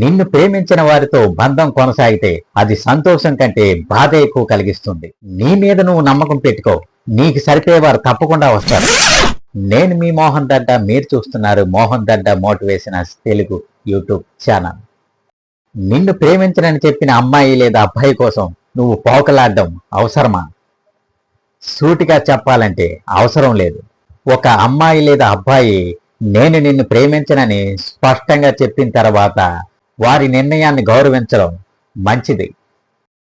నిన్ను ప్రేమించిన వారితో బంధం కొనసాగితే అది సంతోషం కంటే బాధ ఎక్కువ కలిగిస్తుంది. నీ మీద నువ్వు నమ్మకం పెట్టుకో, నీకు సరిపోయేవారు తప్పకుండా వస్తారు. నేను మీ మోహన్ దడ్డా, మీరు చూస్తున్నారు Mohan Dadda motivational Telugu YouTube channel. నిన్ను ప్రేమించనని చెప్పిన అమ్మాయి లేదా అబ్బాయి కోసం నువ్వు పోకలాడడం అవసరమా? సూటిగా చెప్పాలంటే అవసరం లేదు. ఒక అమ్మాయి లేదా అబ్బాయి నేను నిన్ను ప్రేమించనని స్పష్టంగా చెప్పిన తర్వాత వారి నిర్ణయాన్ని గౌరవించడం మంచిది.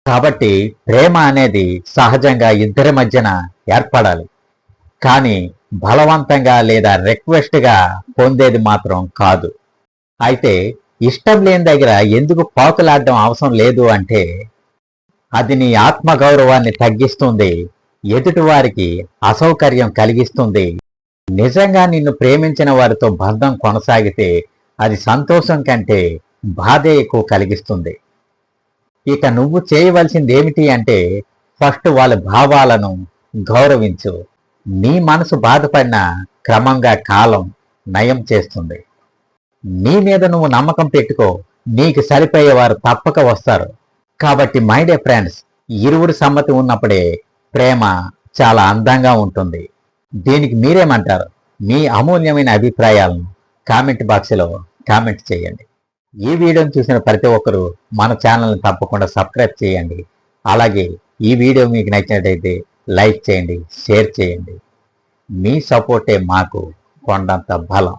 కాబట్టి ప్రేమ అనేది సహజంగా ఇద్దరి మధ్యన ఏర్పడాలి, కానీ బలవంతంగా లేదా రిక్వెస్ట్గా పొందేది మాత్రం కాదు. అయితే ఇష్టం లేని దగ్గర ఎందుకు పాకులాడడం అవసరం లేదు అంటే అది నీ ఆత్మగౌరవాన్ని తగ్గిస్తుంది, ఎదుటి వారికి అసౌకర్యం కలిగిస్తుంది. నిజంగా నిన్ను ప్రేమించిన వారితో బంధం కొనసాగితే అది సంతోషం కంటే బాధే ఎక్కువ కలిగిస్తుంది. ఇక నువ్వు చేయవలసింది ఏమిటి అంటే ఫస్ట్ వాళ్ళ భావాలను గౌరవించు. నీ మనసు బాధపడినా క్రమంగా కాలం నయం చేస్తుంది. నీ మీద నువ్వు నమ్మకం పెట్టుకో, నీకు సరిపోయేవారు తప్పక వస్తారు. కాబట్టి మై డే ఫ్రెండ్స్, ఇరువురు సమ్మతి ఉన్నప్పుడే ప్రేమ చాలా అందంగా ఉంటుంది. దీనికి మీరేమంటారు? మీ అమూల్యమైన అభిప్రాయాలను కామెంట్ బాక్స్లో కామెంట్ చేయండి. ఈ వీడియోని చూసిన ప్రతి ఒక్కరూ మన ఛానల్ని తప్పకుండా సబ్స్క్రైబ్ చేయండి. అలాగే ఈ వీడియో మీకు నచ్చినట్టయితే లైక్ చేయండి, షేర్ చేయండి. మీ సపోర్టే మాకు కొండంత బలం.